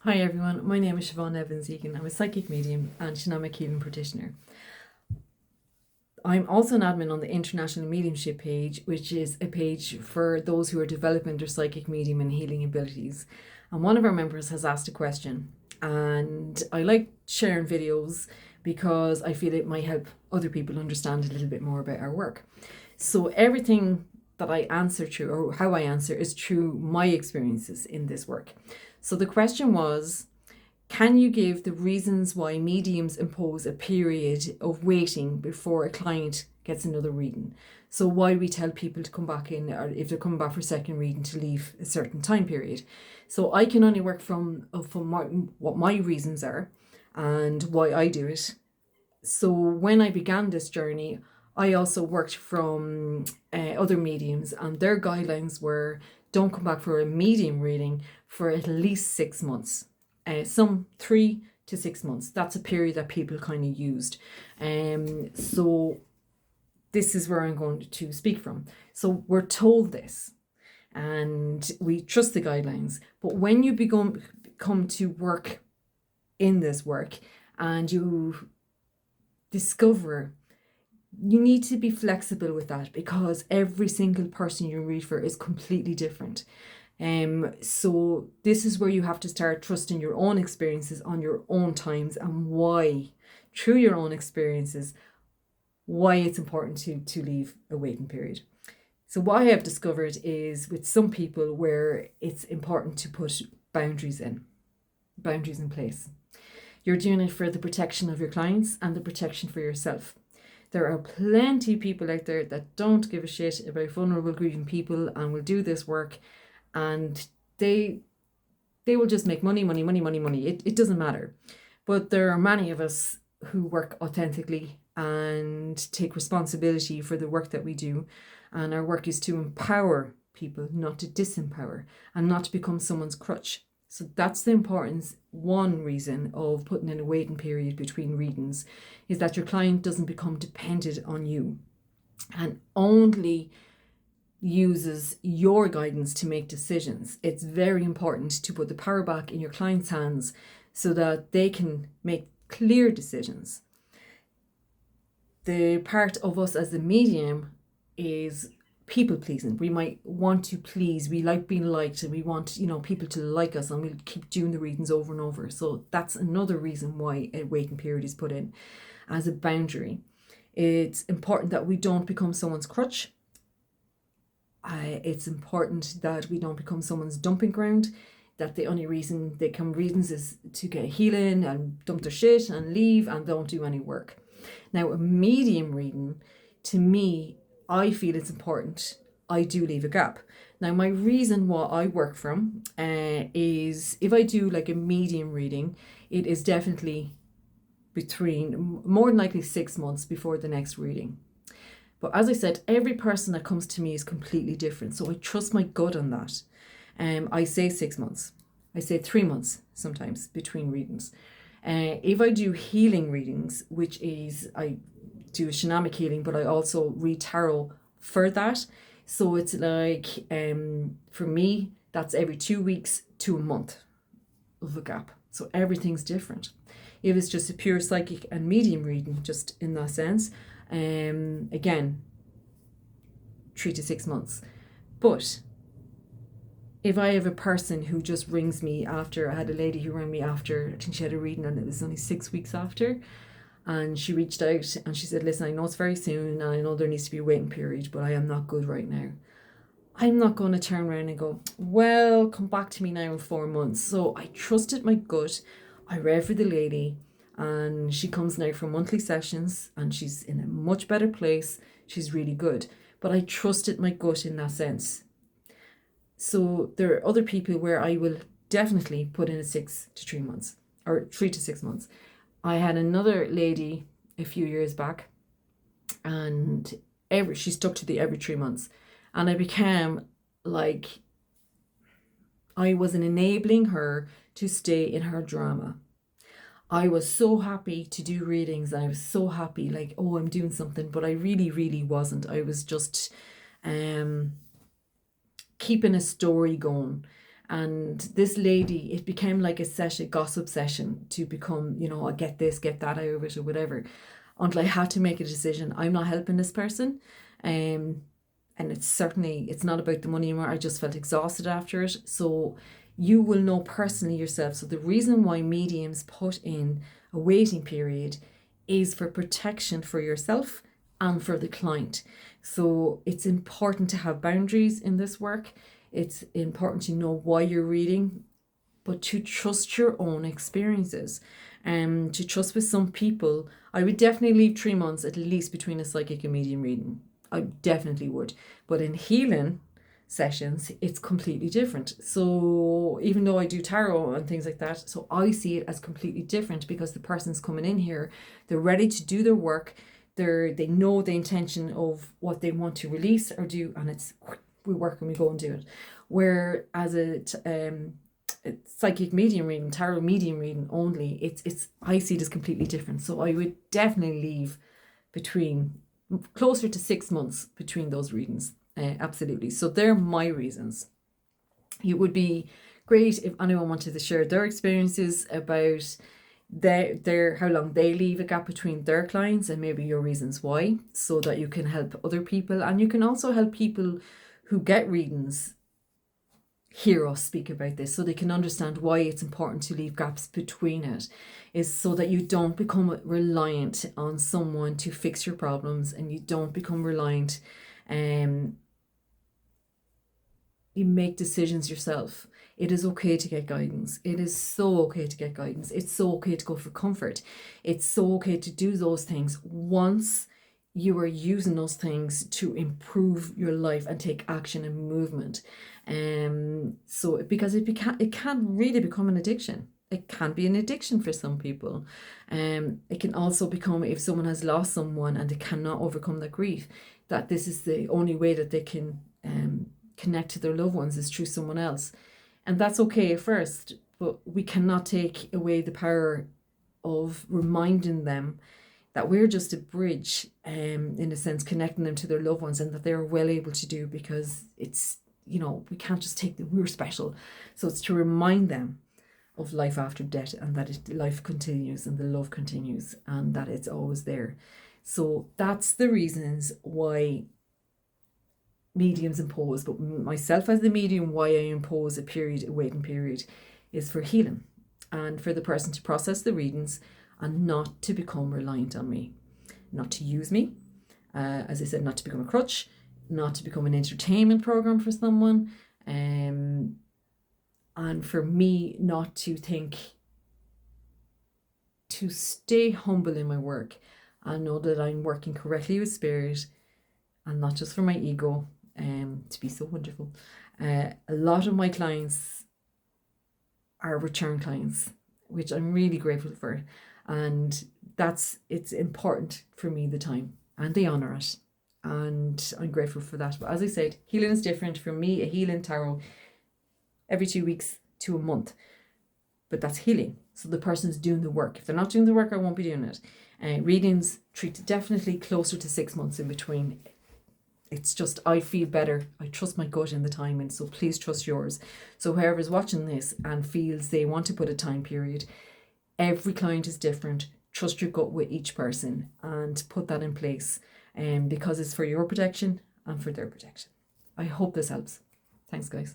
Hi everyone, my name is Siobhan Evans-Egan. I'm a psychic medium and shamanic healing practitioner. I'm also an admin on the International Mediumship page, which is a page for those who are developing their psychic medium and healing abilities. And one of our members has asked a question, and I like sharing videos because I feel it might help other people understand a little bit more about our work. So everything that I answer through, or how I answer, is through my experiences in this work. So the question was, can you give the reasons why mediums impose a period of waiting before a client gets another reading? So why we tell people to come back in, or if they're coming back for a second reading, to leave a certain time period. So I can only work from what my reasons are and why I do it. So when I began this journey, I also worked from other mediums, and their guidelines were don't come back for a medium reading for at least 6 months. Some 3 to 6 months. That's a period that people kind of used. So this is where I'm going to speak from. So we're told this, and we trust the guidelines. But when you come to work in this work, and you discover, you need to be flexible with that, because every single person you read for is completely different. So this is where you have to start trusting your own experiences on your own times, and why, through your own experiences, why it's important to leave a waiting period. So what I have discovered is, with some people, where it's important to put boundaries in place. You're doing it for the protection of your clients and the protection for yourself. There are plenty of people out there that don't give a shit about vulnerable, grieving people and will do this work, and they will just make money, money, money, money, money. It doesn't matter. But there are many of us who work authentically and take responsibility for the work that we do. And our work is to empower people, not to disempower, and not to become someone's crutch. So that's the importance. One reason of putting in a waiting period between readings is that your client doesn't become dependent on you and only uses your guidance to make decisions. It's very important to put the power back in your client's hands so that they can make clear decisions. The part of us as a medium is people pleasing. We might want to please, we like being liked, and we want, people to like us, and we'll keep doing the readings over and over. So that's another reason why a waiting period is put in as a boundary. It's important that we don't become someone's crutch. It's important that we don't become someone's dumping ground, that the only reason they come readings is to get healing and dump their shit and leave and don't do any work. Now, a medium reading, to me, I feel it's important. I do leave a gap. Now, my reason why I work from is, if I do like a medium reading, it is definitely between, more than likely, 6 months before the next reading. But as I said, every person that comes to me is completely different. So I trust my gut on that. I say 6 months. I say 3 months sometimes between readings. If I do healing readings, which is, I do a shamanic healing, but I also read tarot for that. So it's like, for me, that's every 2 weeks to a month of a gap. So everything's different. If it's just a pure psychic and medium reading, just in that sense, again, 3 to 6 months. But if I have a person who just rings me after, I had a lady who rang me after, I think she had a reading and it was only 6 weeks after, and she reached out and she said, listen, I know it's very soon and I know there needs to be a waiting period, but I am not good right now. I'm not going to turn around and go, well, come back to me now in 4 months. So I trusted my gut. I read for the lady, and she comes now for monthly sessions, and she's in a much better place. She's really good. But I trusted my gut in that sense. So there are other people where I will definitely put in a 6 to 3 months, or 3 to 6 months. I had another lady a few years back, and she stuck to the every 3 months. And I became like, I was enabling her to stay in her drama. I was so happy to do readings. I was so happy, like, oh, I'm doing something, but I really, really wasn't. I was just keeping a story going. And this lady, it became like a gossip session to become, I get this, get that out of it or whatever, until I had to make a decision. I'm not helping this person. Um, and it's not about the money anymore. I just felt exhausted after it. So you will know personally yourself. So the reason why mediums put in a waiting period is for protection for yourself and for the client. So it's important to have boundaries in this work. It's important to know why you're reading, but to trust your own experiences. To trust with some people, I would definitely leave 3 months at least between a psychic and medium reading. I definitely would. But in healing sessions, it's completely different. So even though I do tarot and things like that, so I see it as completely different because the person's coming in here, they're ready to do their work, they know the intention of what they want to release or do, and it's we work and we go and do it. Whereas a psychic medium reading, tarot medium reading only, it's I see it as completely different. So I would definitely leave between closer to 6 months between those readings. Absolutely. So they're my reasons. It would be great if anyone wanted to share their experiences about their how long they leave a gap between their clients and maybe your reasons why, so that you can help other people, and you can also help people who get readings hear us speak about this so they can understand why it's important to leave gaps between it, is so that you don't become reliant on someone to fix your problems, and you don't become reliant. You make decisions yourself. It is okay to get guidance. It is so okay to get guidance. It's so okay to go for comfort. It's so okay to do those things once you are using those things to improve your life and take action and movement. So because it can really become an addiction. It can be an addiction for some people. It can also become, if someone has lost someone and they cannot overcome their grief, that this is the only way that they can connect to their loved ones is through someone else. And that's okay at first, but we cannot take away the power of reminding them that we're just a bridge, in a sense, connecting them to their loved ones, and that they're well able to do, because it's, we can't just take them, we're special. So it's to remind them of life after death, and that life continues and the love continues, and that it's always there. So that's the reasons why mediums impose, but myself as the medium, why I impose a waiting period, is for healing and for the person to process the readings and not to become reliant on me, not to use me, as I said, not to become a crutch, not to become an entertainment program for someone, and for me not to think, to stay humble in my work and know that I'm working correctly with spirit and not just for my ego, to be so wonderful. A lot of my clients are return clients, which I'm really grateful for, and it's important for me, the time, and they honor it, and I'm grateful for that. But as I said, healing is different for me. A healing tarot every 2 weeks to a month, but that's healing, so the person's doing the work. If they're not doing the work, I won't be doing it. Readings treat definitely closer to 6 months in between. It's just, I feel better. I trust my gut in the timing, so please trust yours. So whoever's watching this and feels they want to put a time period, every client is different. Trust your gut with each person and put that in place, because it's for your protection and for their protection. I hope this helps. Thanks, guys.